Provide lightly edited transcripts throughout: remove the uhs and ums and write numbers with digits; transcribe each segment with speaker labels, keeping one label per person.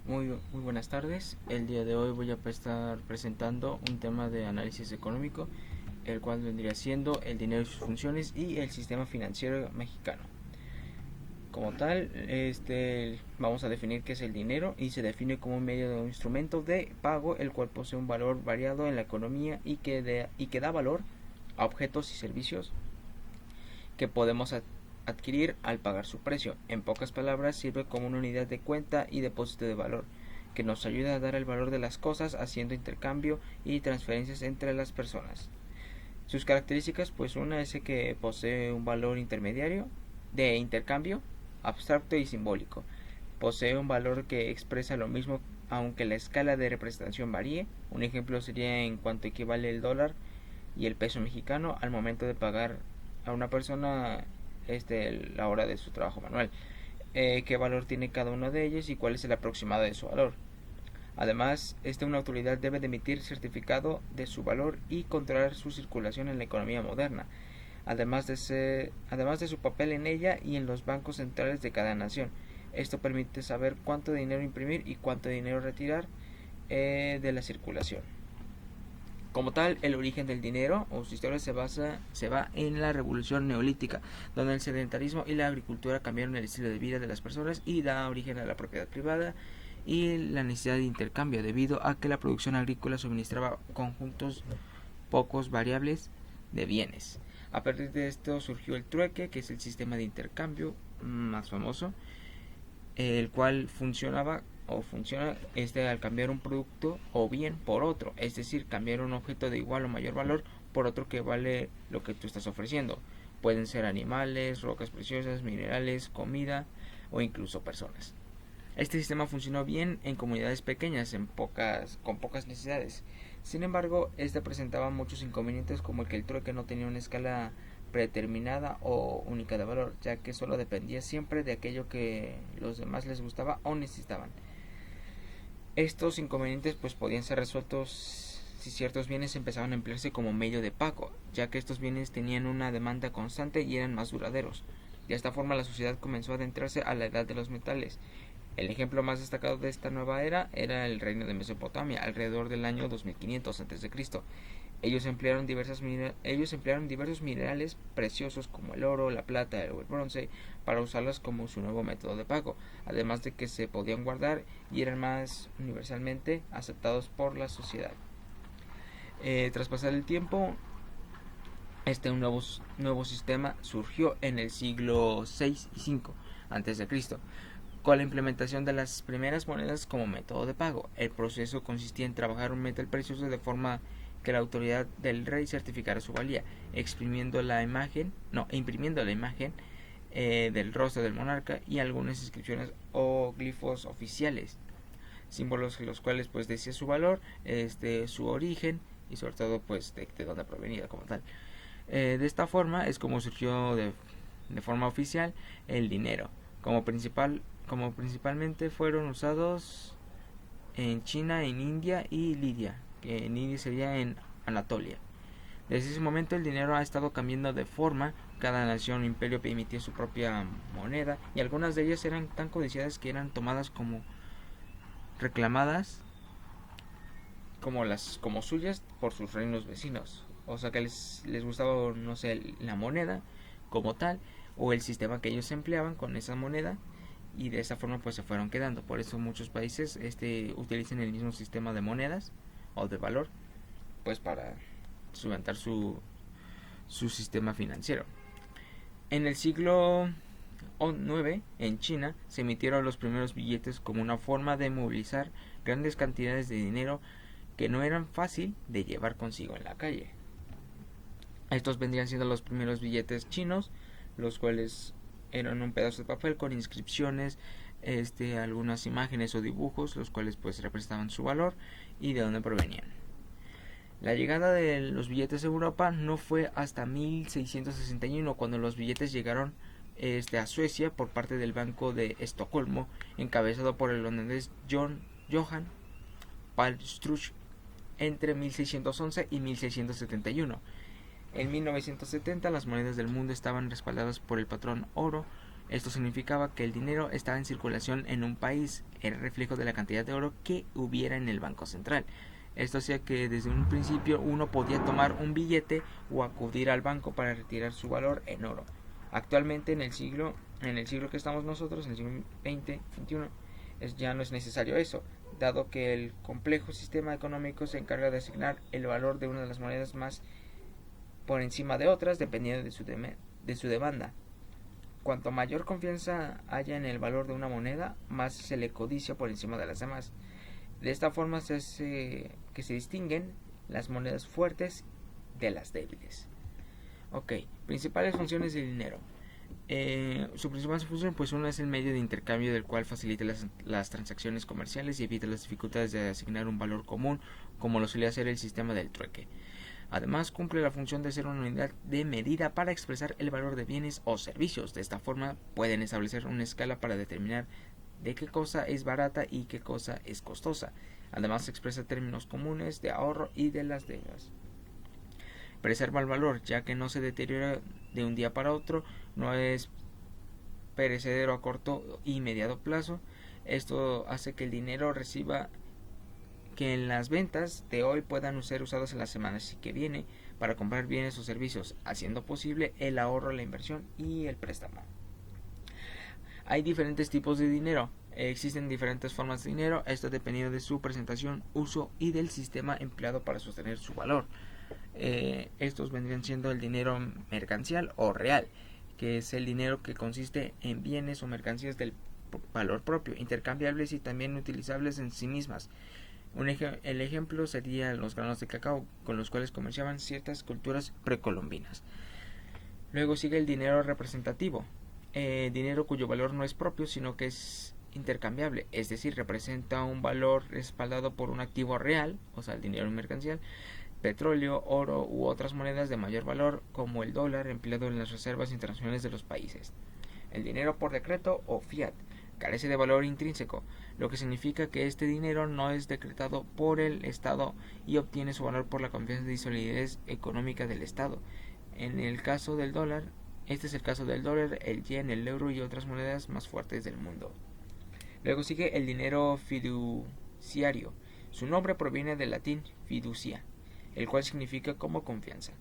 Speaker 1: Muy buenas tardes. El día de hoy voy a estar presentando un tema de análisis económico, el cual vendría siendo el dinero y sus funciones y el sistema financiero mexicano. Como tal, vamos a definir qué es el dinero y se define como un medio de un instrumento de pago el cual posee un valor variado en la economía y que da valor a objetos y servicios que podemos adquirir al pagar su precio. En pocas palabras, sirve como una unidad de cuenta y depósito de valor, que nos ayuda a dar el valor de las cosas haciendo intercambio y transferencias entre las personas. Sus características, pues una es que posee un valor intermediario de intercambio, abstracto y simbólico. Posee un valor que expresa lo mismo aunque la escala de representación varíe. Un ejemplo sería en cuanto equivale el dólar y el peso mexicano al momento de pagar a una persona la hora de su trabajo manual. Qué valor tiene cada uno de ellos y cuál es el aproximado de su valor. Además, una autoridad debe de emitir certificado de su valor y controlar su circulación en la economía moderna, además de su papel en ella y en los bancos centrales de cada nación. Esto permite saber cuánto dinero imprimir y cuánto dinero retirar de la circulación. Como tal, el origen del dinero o su historia se va en la revolución neolítica, donde el sedentarismo y la agricultura cambiaron el estilo de vida de las personas y da origen a la propiedad privada y la necesidad de intercambio, debido a que la producción agrícola suministraba conjuntos pocos variables de bienes. A partir de esto surgió el trueque, que es el sistema de intercambio más famoso, el cual funciona al cambiar un producto o bien por otro, es decir, cambiar un objeto de igual o mayor valor por otro que vale lo que tú estás ofreciendo. Pueden ser animales, rocas preciosas, minerales, comida o incluso personas. Este sistema funcionó bien en comunidades pequeñas con pocas necesidades. Sin embargo, presentaba muchos inconvenientes, como el que el trueque no tenía una escala predeterminada o única de valor, ya que solo dependía siempre de aquello que los demás les gustaba o necesitaban. Estos inconvenientes pues podían ser resueltos si ciertos bienes empezaban a emplearse como medio de pago, ya que estos bienes tenían una demanda constante y eran más duraderos. De esta forma la sociedad comenzó a adentrarse a la edad de los metales. El ejemplo más destacado de esta nueva era el reino de Mesopotamia, alrededor del año 2500 a.C. Ellos emplearon diversos minerales preciosos como el oro, la plata o el bronce para usarlos como su nuevo método de pago, además de que se podían guardar y eran más universalmente aceptados por la sociedad. Tras pasar el tiempo, un nuevo sistema surgió en el siglo VI y V a.C., con la implementación de las primeras monedas como método de pago. El proceso consistía en trabajar un metal precioso de forma que la autoridad del rey certificara su valía, imprimiendo la imagen del rostro del monarca y algunas inscripciones o glifos oficiales, símbolos los cuales pues decía su valor, su origen y sobre todo pues de dónde provenía como tal. De esta forma es como surgió de forma oficial el dinero, como principalmente fueron usados en China, en India y Lidia, que en India sería en Anatolia. Desde ese momento el dinero ha estado cambiando de forma, cada nación o imperio emitía su propia moneda y algunas de ellas eran tan codiciadas que eran tomadas como reclamadas como suyas por sus reinos vecinos. O sea que les gustaba, no sé, la moneda como tal o el sistema que ellos empleaban con esa moneda, y de esa forma pues se fueron quedando. Por eso muchos países utilizan el mismo sistema de monedas o de valor pues para sustentar su sistema financiero. En el siglo IX, en China, se emitieron los primeros billetes como una forma de movilizar grandes cantidades de dinero que no eran fácil de llevar consigo en la calle. Estos vendrían siendo los primeros billetes chinos, los cuales eran un pedazo de papel con inscripciones, algunas imágenes o dibujos, los cuales pues representaban su valor y de dónde provenían. La llegada de los billetes a Europa no fue hasta 1661, cuando los billetes llegaron a Suecia por parte del Banco de Estocolmo, encabezado por el holandés Johan Palstruch entre 1611 y 1671. En 1970 las monedas del mundo estaban respaldadas por el patrón oro, Esto significaba que el dinero estaba en circulación en un país, era reflejo de la cantidad de oro que hubiera en el Banco Central. Esto hacía que desde un principio uno podía tomar un billete o acudir al banco para retirar su valor en oro. Actualmente en el siglo que estamos nosotros, en el siglo XX, XXI, ya no es necesario eso, dado que el complejo sistema económico se encarga de asignar el valor de una de las monedas más por encima de otras dependiendo de su demanda. Cuanto mayor confianza haya en el valor de una moneda, más se le codicia por encima de las demás. De esta forma se hace que se distinguen las monedas fuertes de las débiles. Ok, principales funciones del dinero. Su principal función, pues uno es el medio de intercambio del cual facilita las transacciones comerciales y evita las dificultades de asignar un valor común, como lo solía hacer el sistema del trueque. Además, cumple la función de ser una unidad de medida para expresar el valor de bienes o servicios. De esta forma, pueden establecer una escala para determinar de qué cosa es barata y qué cosa es costosa. Además, expresa términos comunes de ahorro y de las deudas. Preserva el valor, ya que no se deteriora de un día para otro, no es perecedero a corto y mediano plazo. Esto hace que el dinero reciba que en las ventas de hoy puedan ser usados en las semanas que viene para comprar bienes o servicios, haciendo posible el ahorro, la inversión y el préstamo. Hay diferentes tipos de dinero. Existen diferentes formas de dinero, esto dependiendo de su presentación, uso y del sistema empleado para sostener su valor. Estos vendrían siendo el dinero mercancíal o real, que es el dinero que consiste en bienes o mercancías del valor propio, intercambiables y también utilizables en sí mismas. El ejemplo sería los granos de cacao, con los cuales comerciaban ciertas culturas precolombinas. Luego sigue el dinero representativo, dinero cuyo valor no es propio, sino que es intercambiable, es decir, representa un valor respaldado por un activo real, o sea, el dinero mercancíal, petróleo, oro u otras monedas de mayor valor, como el dólar empleado en las reservas internacionales de los países. El dinero por decreto o fiat carece de valor intrínseco, lo que significa que este dinero no es decretado por el Estado y obtiene su valor por la confianza y solidez económica del Estado. En el caso del dólar, este es el caso del dólar, el yen, el euro y otras monedas más fuertes del mundo. Luego sigue el dinero fiduciario. Su nombre proviene del latín fiducia, el cual significa como confianza,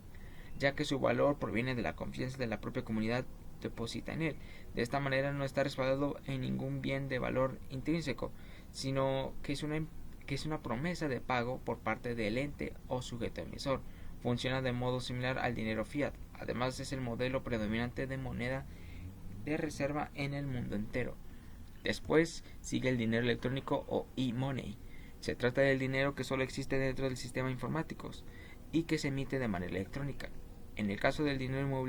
Speaker 1: ya que su valor proviene de la confianza de la propia comunidad deposita en él. De esta manera no está respaldado en ningún bien de valor intrínseco, sino que es una promesa de pago por parte del ente o sujeto emisor. Funciona de modo similar al dinero fiat. Además, es el modelo predominante de moneda de reserva en el mundo entero. Después sigue el dinero electrónico o e-money. Se trata del dinero que solo existe dentro del sistema informático y que se emite de manera electrónica. En el caso del dinero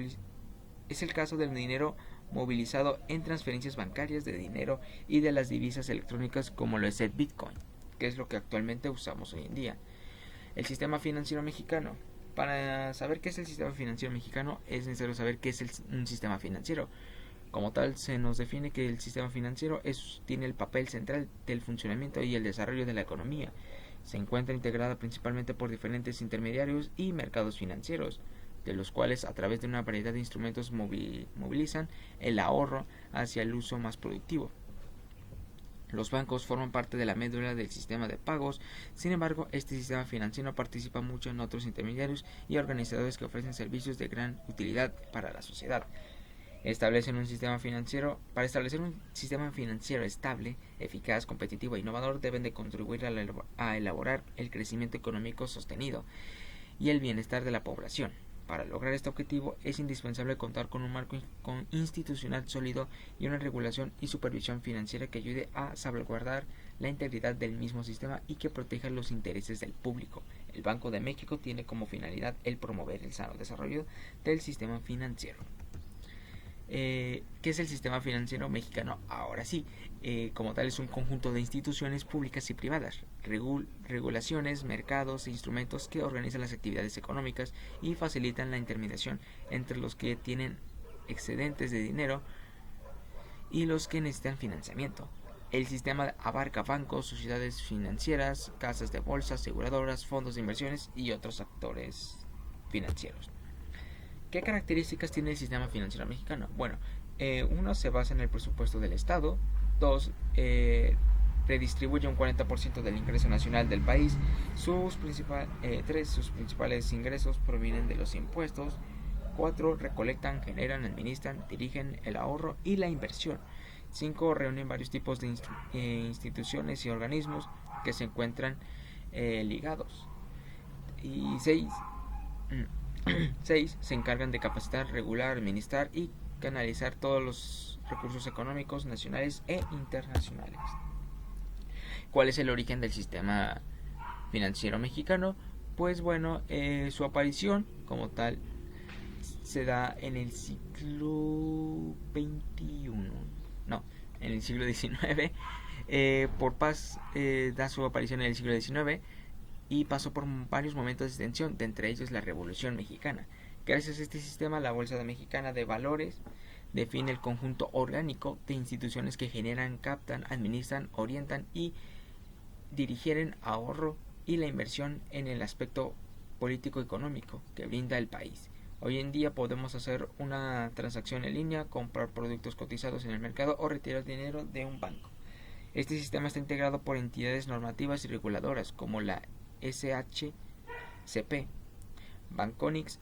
Speaker 1: es el caso del dinero movilizado en transferencias bancarias de dinero y de las divisas electrónicas, como lo es el Bitcoin, que es lo que actualmente usamos hoy en día. El sistema financiero mexicano. Para saber qué es el sistema financiero mexicano es necesario saber qué es un sistema financiero. Como tal, se nos define que el sistema financiero tiene el papel central del funcionamiento y el desarrollo de la economía. Se encuentra integrada principalmente por diferentes intermediarios y mercados financieros, de los cuales a través de una variedad de instrumentos movilizan el ahorro hacia el uso más productivo. Los bancos forman parte de la médula del sistema de pagos. Sin embargo, este sistema financiero participa mucho en otros intermediarios y organizadores que ofrecen servicios de gran utilidad para la sociedad. Para establecer un sistema financiero estable, eficaz, competitivo e innovador, deben de contribuir a elaborar el crecimiento económico sostenido y el bienestar de la población. Para lograr este objetivo es indispensable contar con un marco institucional sólido y una regulación y supervisión financiera que ayude a salvaguardar la integridad del mismo sistema y que proteja los intereses del público. El Banco de México tiene como finalidad el promover el sano desarrollo del sistema financiero. ¿Qué es el sistema financiero mexicano? Ahora sí, como tal es un conjunto de instituciones públicas y privadas, regulaciones, mercados e instrumentos que organizan las actividades económicas y facilitan la intermediación entre los que tienen excedentes de dinero y los que necesitan financiamiento. El sistema abarca bancos, sociedades financieras, casas de bolsa, aseguradoras, fondos de inversiones y otros actores financieros. ¿Qué características tiene el sistema financiero mexicano? Bueno, Uno, se basa en el presupuesto del Estado. Dos, redistribuye un 40% del ingreso nacional del país. Tres, sus principales ingresos provienen de los impuestos. 4, recolectan, generan, administran, dirigen el ahorro y la inversión. 5, reúnen varios tipos de instituciones y organismos que se encuentran ligados. Y 6, 6, se encargan de capacitar, regular, administrar y canalizar todos los recursos económicos nacionales e internacionales. ¿Cuál es el origen del sistema financiero mexicano? Pues bueno, su aparición como tal se da en el siglo XXI, no, en el siglo XIX. Por paz da su aparición en el siglo XIX y pasó por varios momentos de tensión, de entre ellos la Revolución Mexicana. Gracias a este sistema, la Bolsa Mexicana de Valores define el conjunto orgánico de instituciones que generan, captan, administran, orientan y dirigieren ahorro y la inversión en el aspecto político-económico que brinda el país. Hoy en día podemos hacer una transacción en línea, comprar productos cotizados en el mercado o retirar dinero de un banco. Este sistema está integrado por entidades normativas y reguladoras como la SHCP, Banconix,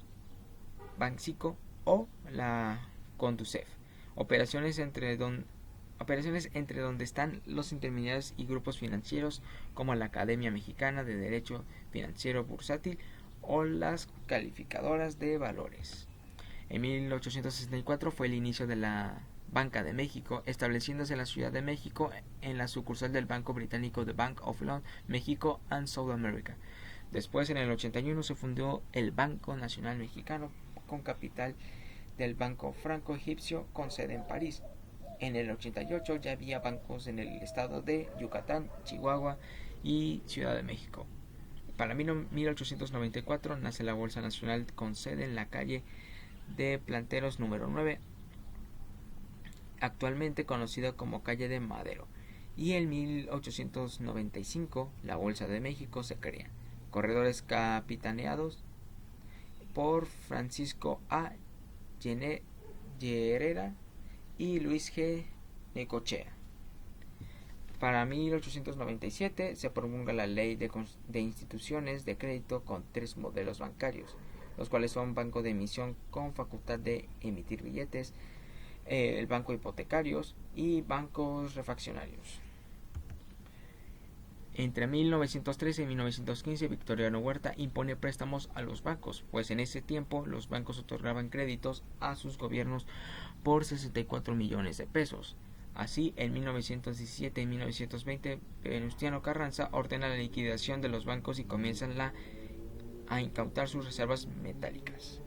Speaker 1: Banxico o la Conducef. Operaciones entre donde están los intermediarios y grupos financieros como la Academia Mexicana de Derecho Financiero Bursátil o las calificadoras de valores. En 1864 fue el inicio de la Banca de México, estableciéndose en la Ciudad de México en la sucursal del Banco Británico de Bank of London, México and South America. Después, en el 81, se fundó el Banco Nacional Mexicano con capital del Banco Franco-Egipcio con sede en París. En el 88 ya había bancos en el estado de Yucatán, Chihuahua y Ciudad de México. Para 1894 nace la Bolsa Nacional con sede en la calle de Planteros número 9, actualmente conocida como calle de Madero. Y en 1895 la Bolsa de México se crea. Corredores capitaneados por Francisco A. Llerera y Luis G. Necochea. Para 1897 se promulga la Ley de Instituciones de Crédito con 3 modelos bancarios, los cuales son banco de emisión con facultad de emitir billetes, el banco hipotecarios y bancos refaccionarios. Entre 1913 y 1915 Victoriano Huerta impone préstamos a los bancos, pues en ese tiempo los bancos otorgaban créditos a sus gobiernos por 64 millones de pesos. Así, en 1917 y 1920, Venustiano Carranza ordena la liquidación de los bancos y comienzan a incautar sus reservas metálicas.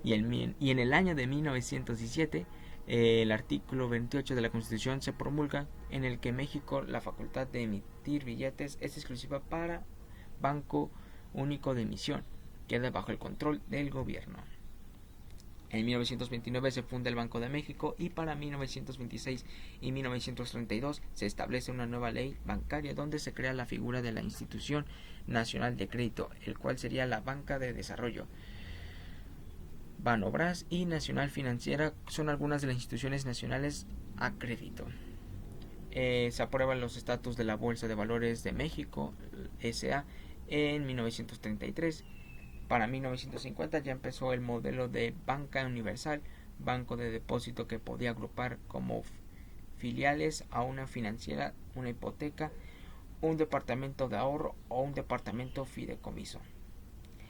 Speaker 1: Y en el año de 1917, el artículo 28 de la Constitución se promulga, en el que México la facultad de emitir billetes es exclusiva para Banco Único de Emisión, queda bajo el control del gobierno. En 1929 se funda el Banco de México y para 1926 y 1932 se establece una nueva ley bancaria donde se crea la figura de la Institución Nacional de Crédito, el cual sería la Banca de Desarrollo. Banobras y Nacional Financiera son algunas de las instituciones nacionales a crédito. Se aprueban los estatus de la Bolsa de Valores de México, S.A., en 1933. Para 1950 ya empezó el modelo de banca universal, banco de depósito que podía agrupar como filiales a una financiera, una hipoteca, un departamento de ahorro o un departamento fideicomiso.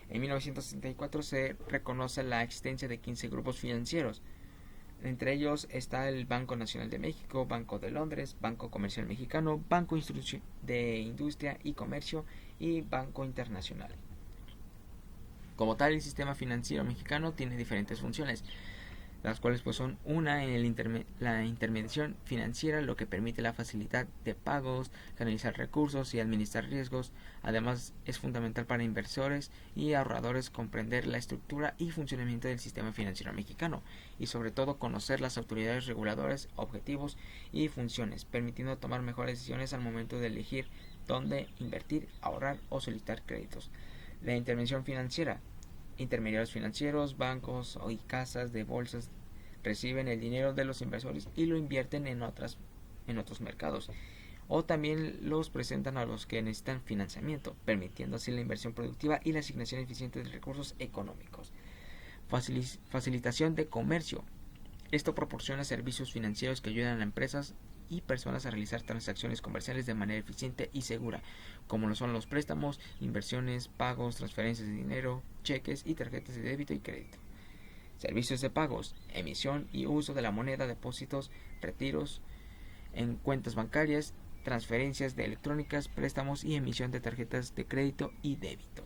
Speaker 1: En 1964 se reconoce la existencia de 15 grupos financieros. Entre ellos está el Banco Nacional de México, Banco de Londres, Banco Comercial Mexicano, Banco de Industria y Comercio y Banco Internacional. Como tal, el sistema financiero mexicano tiene diferentes funciones, las cuales pues son una en la intermediación financiera, lo que permite la facilidad de pagos, canalizar recursos y administrar riesgos. Además, es fundamental para inversores y ahorradores comprender la estructura y funcionamiento del sistema financiero mexicano y sobre todo conocer las autoridades reguladoras, objetivos y funciones, permitiendo tomar mejores decisiones al momento de elegir dónde invertir, ahorrar o solicitar créditos. La intervención financiera: intermediarios financieros, bancos y casas de bolsas reciben el dinero de los inversores y lo invierten en otros mercados, o también los presentan a los que necesitan financiamiento, permitiendo así la inversión productiva y la asignación eficiente de recursos económicos. Facilitación de comercio. Esto proporciona servicios financieros que ayudan a empresas y personas a realizar transacciones comerciales de manera eficiente y segura, como lo son los préstamos, inversiones, pagos, transferencias de dinero, cheques y tarjetas de débito y crédito. Servicios de pagos, emisión y uso de la moneda, depósitos, retiros en cuentas bancarias, transferencias de electrónicas, préstamos y emisión de tarjetas de crédito y débito.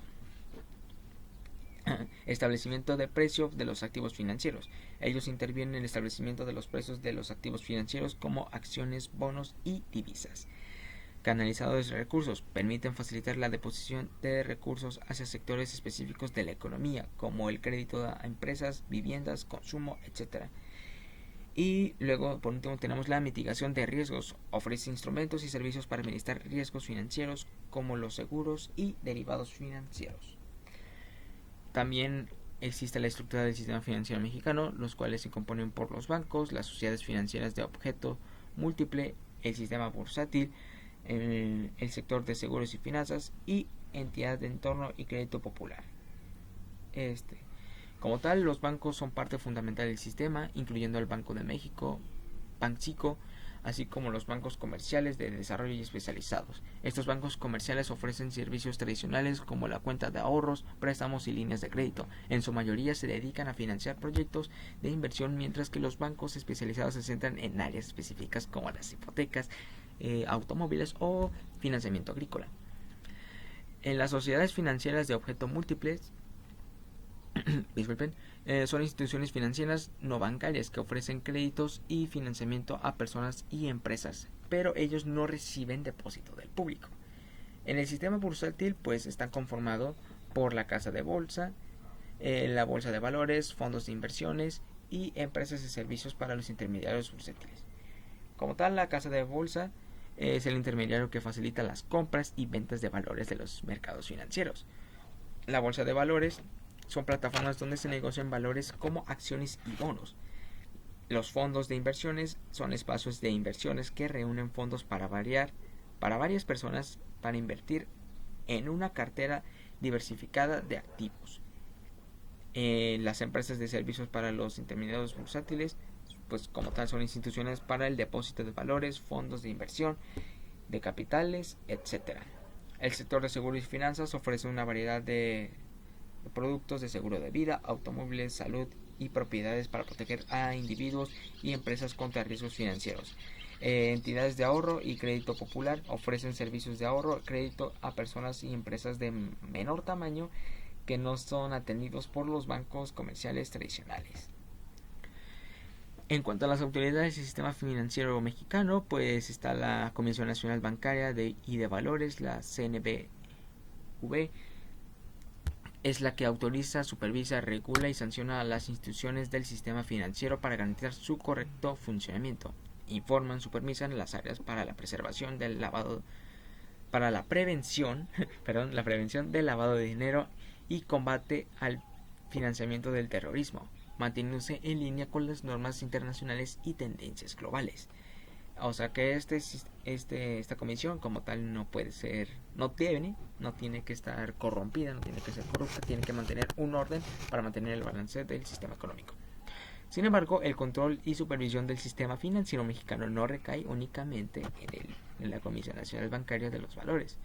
Speaker 1: Establecimiento de precio de los activos financieros. Ellos intervienen en el establecimiento de los precios de los activos financieros como acciones, bonos y divisas. Canalizadores de recursos. Permiten facilitar la deposición de recursos hacia sectores específicos de la economía, como el crédito a empresas, viviendas, consumo, etc. Y luego, por último, tenemos la mitigación de riesgos. Ofrece instrumentos y servicios para administrar riesgos financieros, como los seguros y derivados financieros. También existe la estructura del sistema financiero mexicano, los cuales se componen por los bancos, las sociedades financieras de objeto múltiple, el sistema bursátil, el sector de seguros y finanzas y entidad de entorno y crédito popular. Como tal, los bancos son parte fundamental del sistema, incluyendo el Banco de México, Banxico, así como los bancos comerciales de desarrollo y especializados. Estos bancos comerciales ofrecen servicios tradicionales como la cuenta de ahorros, préstamos y líneas de crédito. En su mayoría se dedican a financiar proyectos de inversión, mientras que los bancos especializados se centran en áreas específicas como las hipotecas, automóviles o financiamiento agrícola. En las sociedades financieras de objeto múltiples, son instituciones financieras no bancarias que ofrecen créditos y financiamiento a personas y empresas, pero ellos no reciben depósito del público. En el sistema bursátil pues están conformados por la casa de bolsa, la bolsa de valores, fondos de inversiones y empresas de servicios para los intermediarios bursátiles. Como tal, la casa de bolsa es el intermediario que facilita las compras y ventas de valores de los mercados financieros. La bolsa de valores son plataformas donde se negocian valores como acciones y bonos. Los fondos de inversiones son espacios de inversiones que reúnen fondos para varias personas para invertir en una cartera diversificada de activos. Las empresas de servicios para los intermediarios bursátiles, pues como tal son instituciones para el depósito de valores, fondos de inversión, de capitales, etc. El sector de seguros y finanzas ofrece una variedad de productos de seguro de vida, automóviles, salud y propiedades para proteger a individuos y empresas contra riesgos financieros. Entidades de ahorro y crédito popular ofrecen servicios de ahorro, crédito a personas y empresas de menor tamaño que no son atendidos por los bancos comerciales tradicionales. En cuanto a las autoridades del sistema financiero mexicano, pues está la Comisión Nacional Bancaria y de Valores, la CNBV. Es la que autoriza, supervisa, regula y sanciona a las instituciones del sistema financiero para garantizar su correcto funcionamiento. Informan, supervisan las áreas para la preservación del lavado, para la prevención, la prevención del lavado de dinero y combate al financiamiento del terrorismo, manteniéndose en línea con las normas internacionales y tendencias globales. O sea que esta comisión como tal no puede ser, no tiene que estar corrompida, no tiene que ser corrupta, tiene que mantener un orden para mantener el balance del sistema económico. Sin embargo, el control y supervisión del sistema financiero mexicano no recae únicamente en la Comisión Nacional Bancaria de los Valores.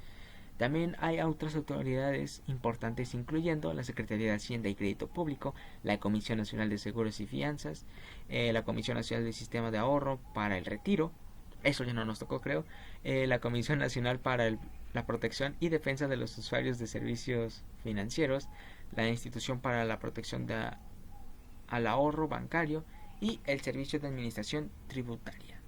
Speaker 1: También hay otras autoridades importantes, incluyendo la Secretaría de Hacienda y Crédito Público, la Comisión Nacional de Seguros y Fianzas, la Comisión Nacional del Sistema de Ahorro para el Retiro, eso ya no nos tocó creo, la Comisión Nacional para la Protección y Defensa de los Usuarios de Servicios Financieros, la Institución para la Protección al Ahorro Bancario y el Servicio de Administración Tributaria.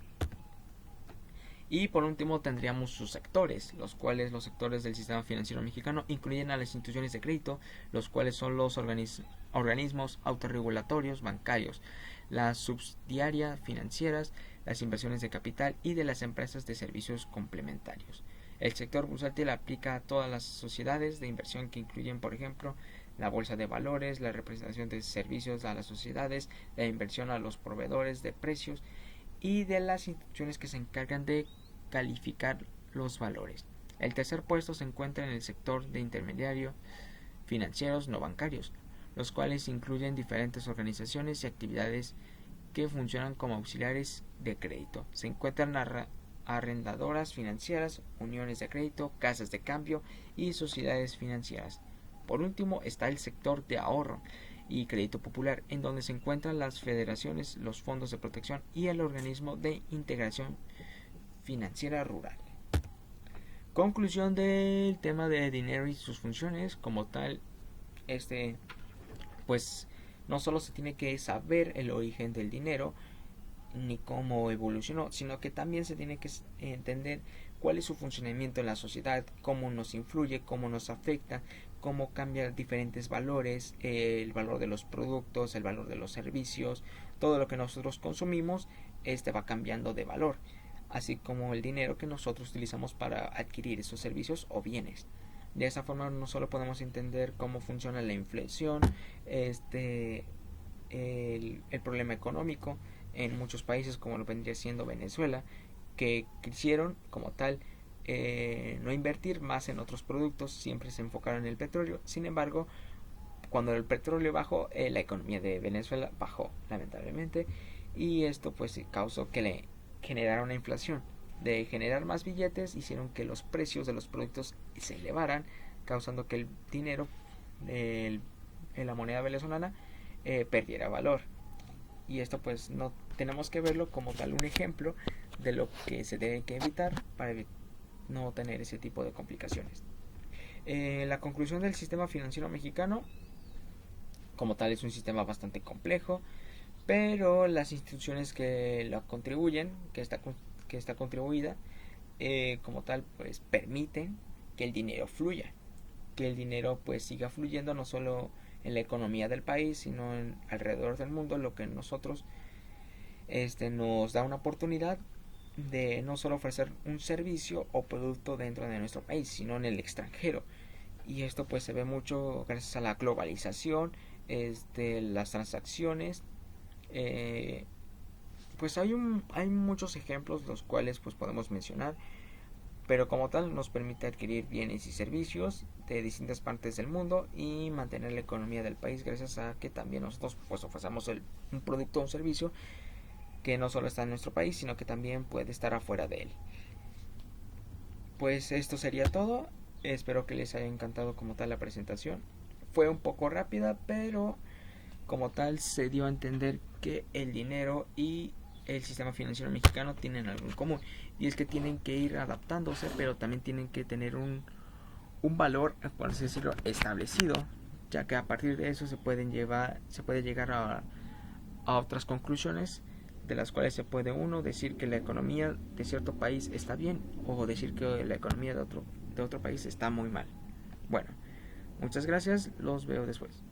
Speaker 1: Y por último tendríamos sus sectores, los cuales los sectores del sistema financiero mexicano incluyen a las instituciones de crédito, los cuales son los organismos autorregulatorios bancarios, las subsidiarias financieras, las inversiones de capital y de las empresas de servicios complementarios. El sector bursátil aplica a todas las sociedades de inversión que incluyen, por ejemplo, la bolsa de valores, la representación de servicios a las sociedades, la inversión a los proveedores de precios y de las instituciones que se encargan de calificar los valores. El tercer puesto se encuentra en el sector de intermediarios financieros no bancarios, los cuales incluyen diferentes organizaciones y actividades que funcionan como auxiliares de crédito. Se encuentran arrendadoras financieras, uniones de crédito, casas de cambio y sociedades financieras. Por último está el sector de ahorro y crédito popular, en donde se encuentran las federaciones, los fondos de protección y el organismo de integración financiera rural. Conclusión del tema de dinero y sus funciones. Como tal, pues no solo se tiene que saber el origen del dinero ni cómo evolucionó, sino que también se tiene que entender cuál es su funcionamiento en la sociedad, cómo nos influye, cómo nos afecta, cómo cambia diferentes valores, el valor de los productos, el valor de los servicios, todo lo que nosotros consumimos, va cambiando de valor, así como el dinero que nosotros utilizamos para adquirir esos servicios o bienes. De esa forma no solo podemos entender cómo funciona la inflación, el problema económico en muchos países como lo vendría siendo Venezuela, que quisieron como tal no invertir más en otros productos, siempre se enfocaron en el petróleo. Sin embargo, cuando el petróleo bajó, la economía de Venezuela bajó lamentablemente, y esto pues causó que le generara una inflación. De generar más billetes hicieron que los precios de los productos se elevaran, causando que el dinero en la moneda venezolana perdiera valor. Y esto pues no tenemos que verlo como tal un ejemplo de lo que se debe que evitar para no tener ese tipo de complicaciones. La conclusión del sistema financiero mexicano como tal es un sistema bastante complejo, pero las instituciones que lo contribuyen, que está contribuida como tal, pues permiten que el dinero fluya, que el dinero pues siga fluyendo no solo en la economía del país, sino alrededor del mundo, lo que nosotros nos da una oportunidad de no solo ofrecer un servicio o producto dentro de nuestro país, sino en el extranjero. Y esto pues se ve mucho gracias a la globalización, las transacciones. Pues hay muchos ejemplos los cuales pues podemos mencionar, pero como tal nos permite adquirir bienes y servicios de distintas partes del mundo y mantener la economía del país gracias a que también nosotros pues ofrecemos un producto o un servicio que no solo está en nuestro país, sino que también puede estar afuera de él. Pues esto sería todo. Espero que les haya encantado como tal la presentación. Fue un poco rápida, pero como tal se dio a entender que el dinero y el sistema financiero mexicano tienen algo en común, y es que tienen que ir adaptándose, pero también tienen que tener un valor, por así decirlo, establecido, ya que a partir de eso se puede llegar a otras conclusiones, de las cuales se puede uno decir que la economía de cierto país está bien, o decir que la economía de otro país está muy mal. Bueno, muchas gracias, los veo después.